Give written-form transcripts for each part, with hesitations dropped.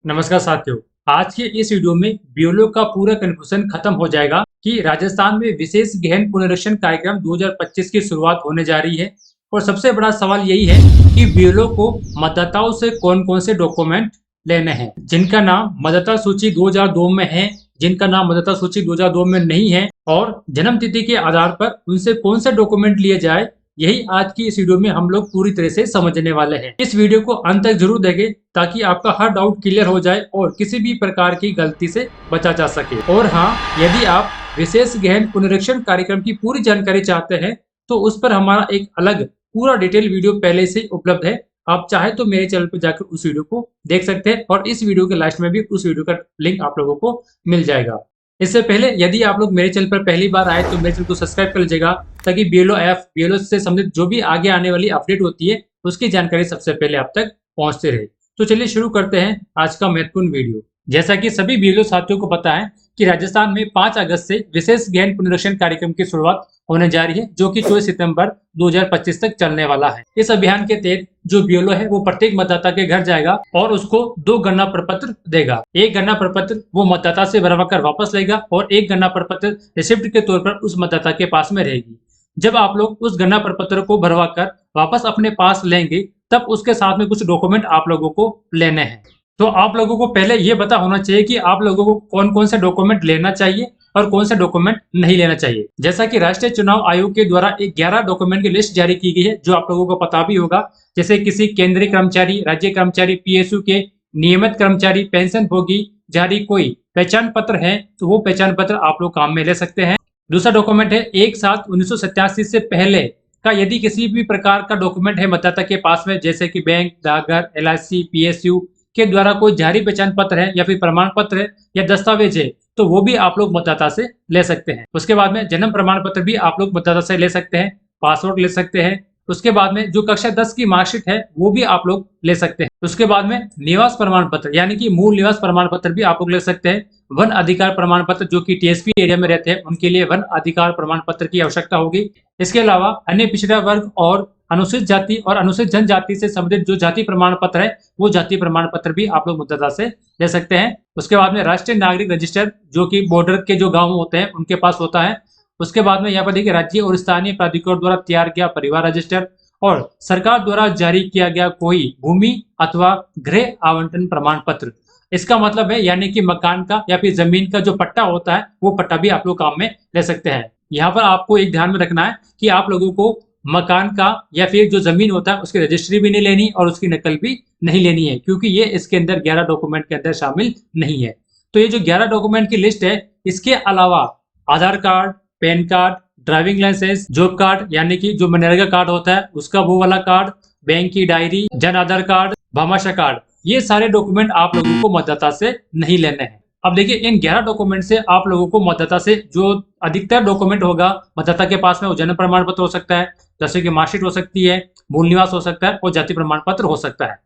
नमस्कार साथियों। आज के इस वीडियो में बीएलओ का पूरा कन्फ्यूजन खत्म हो जाएगा कि राजस्थान में विशेष गहन पुनरीक्षण कार्यक्रम 2025 की शुरुआत होने जा रही है। और सबसे बड़ा सवाल यही है कि बीएलओ को मतदाताओं से कौन कौन से डॉक्यूमेंट लेने हैं, जिनका नाम मतदाता सूची 2002 में है, जिनका नाम मतदाता सूची 2002 में नहीं है, और जन्म तिथि के आधार पर उनसे कौन से डॉक्यूमेंट लिए जाए। यही आज की इस वीडियो में हम लोग पूरी तरह से समझने वाले हैं। इस वीडियो को अंत तक जरूर देखें ताकि आपका हर डाउट क्लियर हो जाए और किसी भी प्रकार की गलती से बचा जा सके। और हाँ, यदि आप विशेष गहन पुनरीक्षण कार्यक्रम की पूरी जानकारी चाहते हैं तो उस पर हमारा एक अलग पूरा डिटेल वीडियो पहले से उपलब्ध है। आप चाहे तो मेरे चैनल पर जाकर उस वीडियो को देख सकते हैं और इस वीडियो के लास्ट में भी उस वीडियो का लिंक आप लोगों को मिल जाएगा। इससे पहले यदि आप लोग मेरे चैनल पर पहली बार आए तो मेरे चैनल को सब्सक्राइब कर लीजिएगा ताकि बीएलओ से संबंधित जो भी आगे आने वाली अपडेट होती है उसकी जानकारी सबसे पहले आप तक पहुंचते रहे। तो चलिए शुरू करते हैं आज का महत्वपूर्ण वीडियो। जैसा कि सभी बीएलओ साथियों को पता है कि राजस्थान में 5 अगस्त से विशेष गहन पुनरीक्षण कार्यक्रम की शुरुआत होने जा रही है, जो कि 24 सितंबर 2025 तक चलने वाला है। इस अभियान के तहत जो बीएलओ है वो प्रत्येक मतदाता के घर जाएगा और उसको 2 गणना प्रपत्र देगा। एक गणना प्रपत्र वो मतदाता से भरवा कर वापस लेगा और एक गणना प्रपत्र रिसिप्ट के तौर पर उस मतदाता के पास में रहेगी। जब आप लोग उस गणना प्रपत्र को भरवा कर वापस अपने पास लेंगे तब उसके साथ में कुछ डॉक्यूमेंट आप लोगों को लेने हैं। तो आप लोगों को पहले ये पता होना चाहिए कि आप लोगों को कौन कौन से डॉक्यूमेंट लेना चाहिए और कौन से डॉक्यूमेंट नहीं लेना चाहिए। जैसा कि राष्ट्रीय चुनाव आयोग के द्वारा एक 11 डॉक्यूमेंट की लिस्ट जारी की गई है, जो आप लोगों को पता भी होगा। जैसे किसी केंद्रीय कर्मचारी, राज्य कर्मचारी, पीएसयू के नियमित कर्मचारी, पेंशन भोगी जारी कोई पहचान पत्र है तो वो पहचान पत्र आप लोग काम में ले सकते हैं। दूसरा डॉक्यूमेंट है 1/7/1987 से पहले का यदि किसी भी प्रकार का डॉक्यूमेंट है मतदाता के पास में, जैसे कि बैंक, डाकघर, एलआईसी, पीएसयू के द्वारा कोई जारी पहचान पत्र है या फिर प्रमाण पत्र है या दस्तावेज है, तो वो भी आप लोग मतदाता से ले सकते हैं। उसके बाद में जन्म प्रमाण पत्र भी आप लोग मतदाता से ले सकते हैं, पासपोर्ट ले सकते हैं। उसके बाद में जो कक्षा 10 की मार्कशीट है वो भी आप लोग ले सकते हैं। उसके बाद में निवास प्रमाण पत्र यानी कि मूल निवास प्रमाण पत्र भी आप लोग ले सकते हैं। वन अधिकार प्रमाण पत्र, जो कि टीएसपी एरिया में रहते हैं उनके लिए वन अधिकार प्रमाण पत्र की आवश्यकता होगी। इसके अलावा अन्य पिछड़ा वर्ग और अनुसूचित जाति और अनुसूचित जनजाति से संबंधित जो जाति प्रमाण पत्र है वो जाति प्रमाण पत्र भी आप लोग मतदाता से ले सकते हैं। उसके बाद में राष्ट्रीय नागरिक रजिस्टर, जो कि बॉर्डर के जो गांव होते हैं उनके पास होता है। उसके बाद में यहाँ पर देखिए राज्य और स्थानीय प्राधिकरण द्वारा तैयार किया परिवार रजिस्टर और सरकार द्वारा जारी किया गया कोई भूमि अथवा गृह आवंटन प्रमाण पत्र। इसका मतलब है यानी कि मकान का या फिर जमीन का जो पट्टा होता है वो पट्टा भी आप लोग काम में ले सकते हैं। यहाँ पर आपको एक ध्यान में रखना है कि आप लोगों को मकान का या फिर जो जमीन होता है उसकी रजिस्ट्री भी नहीं लेनी और उसकी नकल भी नहीं लेनी है, क्योंकि ये इसके अंदर 11 डॉक्यूमेंट के अंदर शामिल नहीं है। तो ये जो 11 डॉक्यूमेंट की लिस्ट है, इसके अलावा Aadhaar card, PAN card, driving licence, job card यानी कि जो मनरेगा कार्ड होता है उसका वो वाला कार्ड, बैंक की diary, Jan Aadhaar card, Bhamashah card, ये सारे डॉक्यूमेंट आप लोगों को मतदाता से नहीं लेने हैं। अब देखिए इन 11 डॉक्यूमेंट से आप लोगों को मतदाता से जो अधिकतर डॉक्यूमेंट होगा मतदाता के पास में वो जन्म प्रमाण पत्र हो सकता है, जैसे कि मार्कशीट हो सकती है, मूल निवास हो सकता है और जाति प्रमाण पत्र हो सकता है।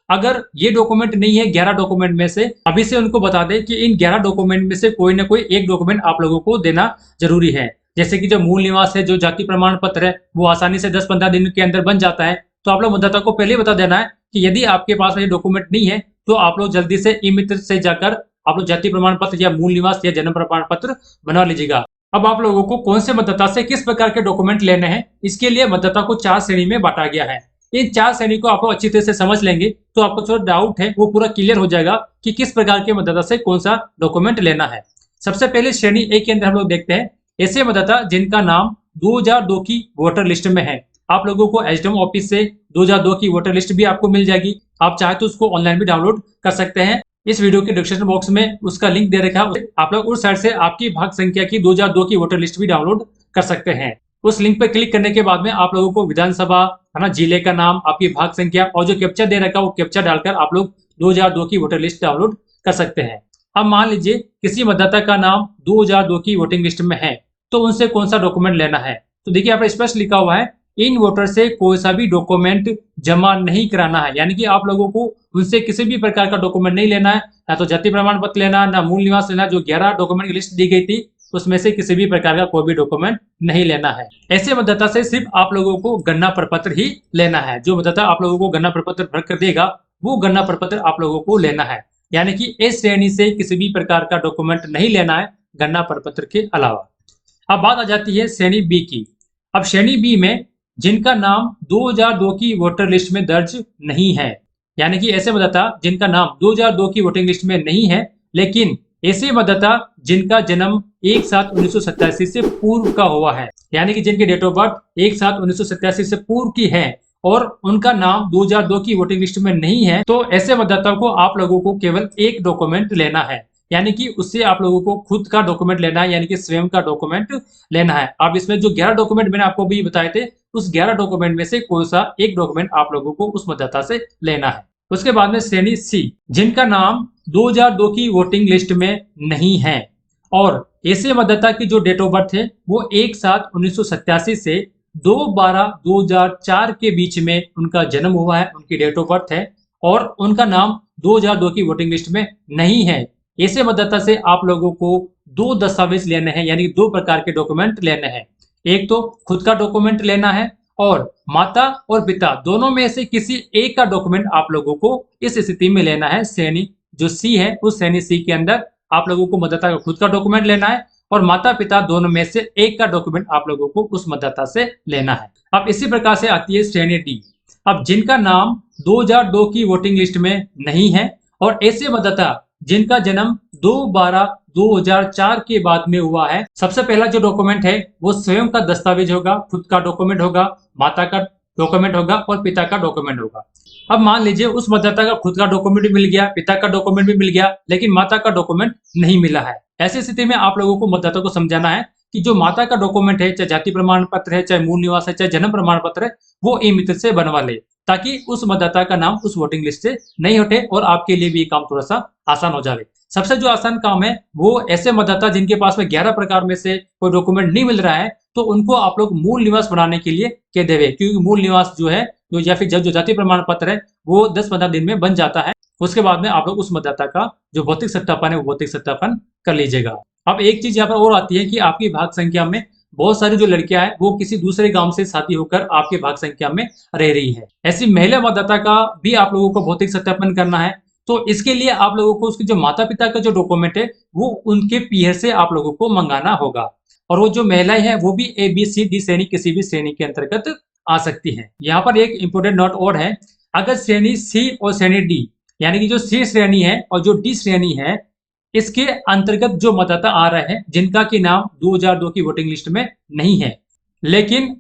अगर ये डॉक्यूमेंट नहीं है 11 डॉक्यूमेंट में से, अभी से उनको बता दें कि इन 11 डॉक्यूमेंट में से कोई ना कोई एक डॉक्यूमेंट आप लोगों को देना जरूरी है। जैसे कि जो मूल निवास है, जो जाति प्रमाण पत्र है, वो आसानी से 10-15 दिन के अंदर बन जाता है। तो आप लोग मतदाता को पहले बता देना है कि यदि आपके पास में ये डॉक्यूमेंट नहीं है तो आप लोग जल्दी से ई मित्र से जाकर आप लोग जाति प्रमाण पत्र या मूल निवास या जन्म प्रमाण पत्र बना लीजिएगा। अब आप लोगों को कौन से मतदाता से किस प्रकार के डॉक्यूमेंट लेने हैं, इसके लिए मतदाता को 4 श्रेणी में बांटा गया है। इन 4 श्रेणी को आप लोग अच्छी तरह से समझ लेंगे तो आपको जो डाउट है वो पूरा क्लियर हो जाएगा कि किस प्रकार के मतदाता से कौन सा डॉक्यूमेंट लेना है। सबसे पहले श्रेणी ए के अंदर हम लोग देखते हैं ऐसे मतदाता जिनका नाम 2002 की वोटर लिस्ट में है। आप लोगों को एसडीएम ऑफिस से 2002 की वोटर लिस्ट भी आपको मिल जाएगी। आप चाहे तो उसको ऑनलाइन भी डाउनलोड कर सकते हैं। इस वीडियो के डिस्क्रिप्शन बॉक्स में उसका लिंक दे रखा है, आप लोग उस साइट से आपकी भाग संख्या की 2002 की वोटर लिस्ट भी डाउनलोड कर सकते हैं। उस लिंक पर क्लिक करने के बाद में आप लोगों को विधानसभा, है ना, जिले का नाम, आपकी भाग संख्या और जो कैप्चा दे रखा है वो कैप्चा डालकर आप लोग 2002 की वोटर लिस्ट डाउनलोड कर सकते हैं। अब मान लीजिए किसी मतदाता का नाम 2002 की वोटिंग लिस्ट में है तो उनसे कौन सा डॉक्यूमेंट लेना है। तो देखिए यहाँ पर स्पष्ट लिखा हुआ है इन वोटर से कोई सा भी डॉक्यूमेंट जमा नहीं कराना है, यानी कि आप लोगों को उनसे किसी भी प्रकार का डॉक्यूमेंट नहीं लेना है, ना तो जाति प्रमाण पत्र लेना, ना मूल निवास लेना। जो 11 डॉक्यूमेंट की लिस्ट दी गई थी उसमें से किसी भी प्रकार का कोई भी डॉक्यूमेंट नहीं लेना है। ऐसे मतदाता से सिर्फ आप लोगों को गणना प्रपत्र ही लेना है। जो मतदाता आप लोगों को गणना प्रपत्र भर कर देगा वो गणना प्रपत्र आप लोगों को लेना है। यानी कि ए श्रेणी से किसी भी प्रकार का डॉक्यूमेंट नहीं लेना है गणना प्रपत्र के अलावा। अब बात आ जाती है श्रेणी बी की। अब श्रेणी बी में जिनका नाम 2002 की वोटर लिस्ट में दर्ज नहीं है, यानी कि ऐसे मतदाता जिनका नाम 2002 की वोटिंग लिस्ट में नहीं है, लेकिन ऐसे मतदाता जिनका जन्म 1/7/1987 से पूर्व का हुआ है, यानी कि जिनकी डेट ऑफ बर्थ 1/7/1987 से पूर्व की है और उनका नाम 2002 की वोटिंग लिस्ट में नहीं है, तो ऐसे मतदाताओं को आप लोगों को केवल एक डॉक्यूमेंट लेना है, यानी कि उससे आप लोगों को खुद का डॉक्यूमेंट लेना है, यानी कि स्वयं का डॉक्यूमेंट लेना है। अब इसमें जो 11 डॉक्यूमेंट मैंने आपको भी बताए थे, उस 11 डॉक्यूमेंट में से कोई सा एक डॉक्यूमेंट आप लोगों को उस मतदाता से लेना है। उसके बाद में श्रेणी सी, जिनका नाम 2002 की वोटिंग लिस्ट में नहीं है और ऐसे मतदाता की जो डेट ऑफ बर्थ है वो 1/7/1987 से 2/12/2004 के बीच में उनका जन्म हुआ है, उनकी डेट ऑफ बर्थ है और उनका नाम 2002 की वोटिंग लिस्ट में नहीं है। ऐसे मतदाता से आप लोगों को दो दस्तावेज लेने हैं, यानी दो प्रकार के डॉक्यूमेंट लेने हैं। एक तो खुद का डॉक्यूमेंट लेना है और माता और पिता दोनों में से किसी एक का डॉक्यूमेंट आप लोगों को इस स्थिति में लेना है। श्रेणी जो सी है उस श्रेणी सी के अंदर आप लोगों को मतदाता का खुद का डॉक्यूमेंट लेना है और माता पिता दोनों में से एक का डॉक्यूमेंट आप लोगों को उस मतदाता से लेना है। अब इसी प्रकार से आती है श्रेणी डी। अब जिनका नाम 2002 की वोटिंग लिस्ट में नहीं है और ऐसे मतदाता जिनका जन्म 2/12/2004 के बाद में हुआ है, सबसे पहला जो डॉक्यूमेंट है वो स्वयं का दस्तावेज होगा, खुद का डॉक्यूमेंट होगा, माता का डॉक्यूमेंट होगा और पिता का डॉक्यूमेंट होगा। अब मान लीजिए उस मतदाता का खुद का डॉक्यूमेंट भी मिल गया, पिता का डॉक्यूमेंट भी मिल गया, लेकिन माता का डॉक्यूमेंट नहीं मिला है। ऐसी स्थिति में आप लोगों को मतदाता को समझाना है कि जो माता का डॉक्यूमेंट है, चाहे जाति प्रमाण पत्र है, चाहे मूल निवास है, चाहे जन्म प्रमाण पत्र है, वो ई मित्र से बनवा ले, ताकि उस मतदाता का नाम उस वोटिंग लिस्ट से नहीं हटे और आपके लिए भी ये काम थोड़ा सा आसान हो जाए। सबसे जो आसान काम है वो ऐसे मतदाता जिनके पास में 11 प्रकार में से कोई डॉक्यूमेंट नहीं मिल रहा है, तो उनको आप लोग मूल निवास बनाने के लिए कह देवे, क्योंकि मूल निवास जो है जो या फिर जो जाति प्रमाण पत्र है वो 10-15 दिन में बन जाता है। उसके बाद में आप लोग उस मतदाता का जो भौतिक सत्यापन है वो भौतिक सत्यापन कर लीजिएगा। अब एक चीज यहाँ पर और आती है कि आपकी भाग संख्या में बहुत सारी जो लड़कियां हैं वो किसी दूसरे गांव से शादी होकर आपके भाग संख्या में रह रही है। ऐसी महिला मतदाता का भी आप लोगों को भौतिक सत्यापन करना है, तो इसके लिए आप लोगों को उसके जो माता पिता का जो डॉक्यूमेंट है वो उनके पीयर से आप लोगों को मंगाना होगा और वो जो महिलाएं हैं वो भी ए बी सी डी श्रेणी किसी भी श्रेणी के अंतर्गत आ सकती हैं। यहाँ पर एक इंपोर्टेंट नोट और है, अगर श्रेणी सी और श्रेणी डी यानी कि जो सी श्रेणी है और जो डी श्रेणी है इसके अंतर्गत जो मतदाता आ रहे हैं जिनका की नाम 2002 की वोटिंग लिस्ट में नहीं है, लेकिन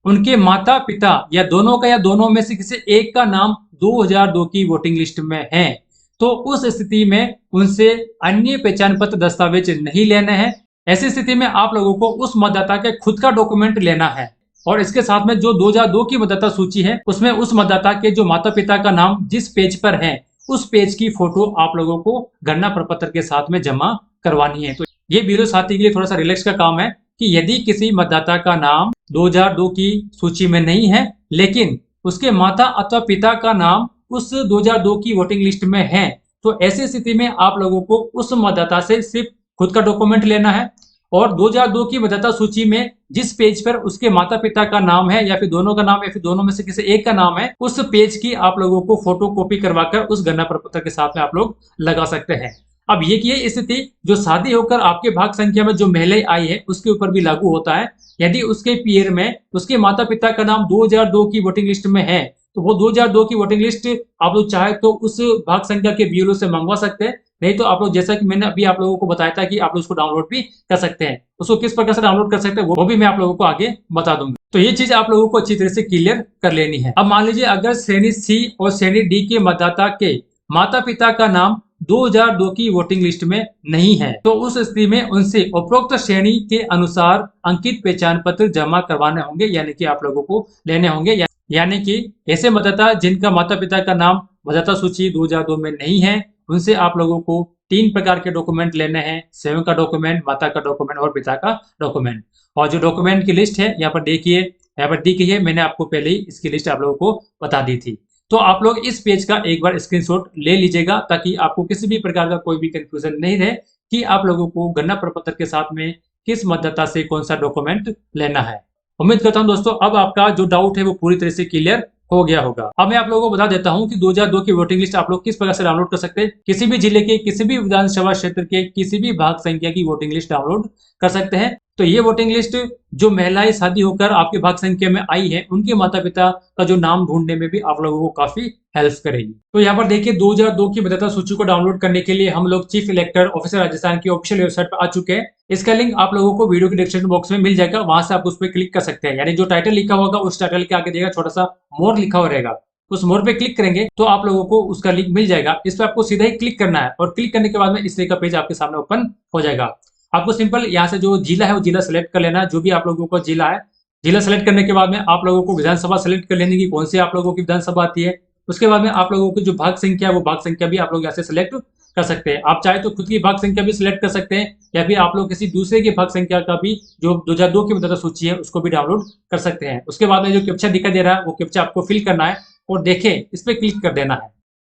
उनके माता पिता या दोनों में से किसी एक का नाम 2002 की वोटिंग लिस्ट में है, तो उस स्थिति में उनसे अन्य पहचान पत्र दस्तावेज नहीं लेने हैं। ऐसी स्थिति में आप लोगों को उस मतदाता के खुद का डॉक्यूमेंट लेना है और इसके साथ में जो 2002 की मतदाता सूची है उसमें उस मतदाता के जो माता पिता का नाम जिस पेज पर है उस पेज की फोटो आप लोगों को गणना प्रपत्र के साथ में जमा करवानी है। तो ये ब्यूरो साथी के लिए थोड़ा सा रिलैक्स का काम है कि यदि किसी मतदाता का नाम 2002 की सूची में नहीं है लेकिन उसके माता अथवा पिता का नाम उस 2002 की वोटिंग लिस्ट में है, तो ऐसी स्थिति में आप लोगों को उस मतदाता से सिर्फ खुद का डॉक्यूमेंट लेना है और 2002 की मतदाता सूची में जिस पेज पर उसके माता पिता का नाम है या फिर दोनों का नाम या फिर दोनों में से किसी एक का नाम है, उस पेज की आप लोगों को फोटो कॉपी करवाकर उस गणना प्रपत्र के साथ में आप लोग लगा सकते हैं। अब ये स्थिति जो शादी होकर आपके भाग संख्या में जो महिलाएं आई है उसके ऊपर भी लागू होता है। यदि उसके पीयर में उसके माता पिता का नाम 2002 की वोटिंग लिस्ट में है तो वो 2002 की वोटिंग लिस्ट आप लोग चाहे तो उस भाग संख्या के ब्यूरो से मंगवा सकते हैं, नहीं तो आप लोग जैसा कि मैंने अभी आप लोगों को बताया था कि आप लोग उसको डाउनलोड भी कर सकते हैं। उसको किस प्रकार से डाउनलोड कर सकते हैं वो भी मैं आप लोगों को आगे बता दूंगा। तो ये चीज आप लोगों को अच्छी तरह से क्लियर कर लेनी है। अब मान लीजिए अगर श्रेणी सी और श्रेणी डी के मतदाता के माता पिता का नाम 2002 की वोटिंग लिस्ट में नहीं है, तो उस स्थिति में उनसे उपरोक्त श्रेणी के अनुसार अंकित पहचान पत्र जमा करवाने होंगे, यानी कि आप लोगों को लेने होंगे। यानी कि ऐसे मतदाता जिनका माता पिता का नाम मतदाता सूची 2002 में नहीं है उनसे आप लोगों को 3 प्रकार के डॉक्यूमेंट लेने हैं, स्वयं का डॉक्यूमेंट, माता का डॉक्यूमेंट और पिता का डॉक्यूमेंट। और जो डॉक्यूमेंट की लिस्ट है यहाँ पर देखिए, यहाँ पर दी गई है, मैंने आपको पहले ही इसकी लिस्ट आप लोगों को बता दी थी। तो आप लोग इस पेज का एक बार स्क्रीनशॉट ले लीजिएगा ताकि आपको किसी भी प्रकार का कोई भी कंफ्यूजन नहीं रहे कि आप लोगों को गणना प्रपत्र के साथ में किस मतदाता से कौन सा डॉक्यूमेंट लेना है। उम्मीद करता हूं दोस्तों अब आपका जो डाउट है वो पूरी तरह से क्लियर हो गया होगा। अब मैं आप लोगों को बता देता हूं कि 2002 की वोटिंग लिस्ट आप लोग किस प्रकार से डाउनलोड कर सकते हैं। किसी भी जिले के, किसी भी विधानसभा क्षेत्र के, किसी भी भाग संख्या की वोटिंग लिस्ट डाउनलोड कर सकते हैं। तो ये वोटिंग लिस्ट जो महिलाएं शादी होकर आपके भाग संख्या में आई है, उनके माता पिता का जो नाम ढूंढने में भी आप लोगों को काफी हेल्प करेगी। तो यहाँ पर देखिए 2002 की मतदाता सूची को डाउनलोड करने के लिए हम लोग चीफ इलेक्टर ऑफिसर राजस्थान की ऑफिशियल वेबसाइट पर आ चुके हैं। इसका लिंक आप लोगों को वीडियो के डिस्क्रिप्शन बॉक्स में मिल जाएगा, वहां से आप उस पर क्लिक कर सकते हैं। यानी जो टाइटल लिखा होगा उस टाइटल के आगे देगा छोटा सा मोर लिखा हुआ रहेगा, उस मोर पे क्लिक करेंगे तो आप लोगों को उसका लिंक मिल जाएगा। इस पर आपको सीधा ही क्लिक करना है और क्लिक करने के बाद में इस तरह का पेज आपके सामने ओपन हो जाएगा। आपको सिंपल यहाँ से जो जिला है वो जिला सेलेक्ट कर लेना है, जो भी आप लोगों का जिला है। जिला सेलेक्ट करने के बाद में आप लोगों को विधानसभा सेलेक्ट कर लेने की, कौन सी आप लोगों की विधानसभा आती है। उसके बाद में आप लोगों की जो भाग संख्या है वो भाग संख्या भी आप लोग यहाँ से सिलेक्ट कर सकते हैं। आप चाहे तो खुद की भाग संख्या भी सिलेक्ट कर सकते हैं, या फिर आप लोग किसी दूसरे की भाग संख्या का भी जो 2002 की मतदाता सूची है उसको भी डाउनलोड कर सकते हैं। उसके बाद में जो कैप्चा दिखाई दे रहा है वो कैप्चा आपको फिल करना है और देखें इस पर क्लिक कर देना है।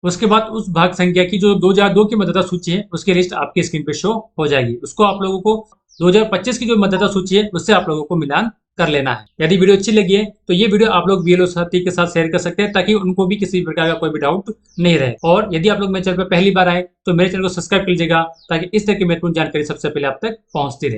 उसके बाद उस भाग संख्या की जो 2002 की मतदाता सूची है उसकी लिस्ट आपकी स्क्रीन पे शो हो जाएगी। उसको आप लोगों को 2025 की जो मतदाता सूची है उससे आप लोगों को मिलान कर लेना है। यदि वीडियो अच्छी लगी है तो ये वीडियो आप लोग बीएलओ साथी के साथ शेयर कर सकते हैं, ताकि उनको भी किसी प्रकार का कोई भी डाउट नहीं रहे। और यदि आप लोग मेरे चैनल पर पहली बार आए तो मेरे चैनल को सब्सक्राइब कीजिएगा, ताकि इस तरह की महत्वपूर्ण जानकारी सबसे पहले आप तक पहुंचती रहे।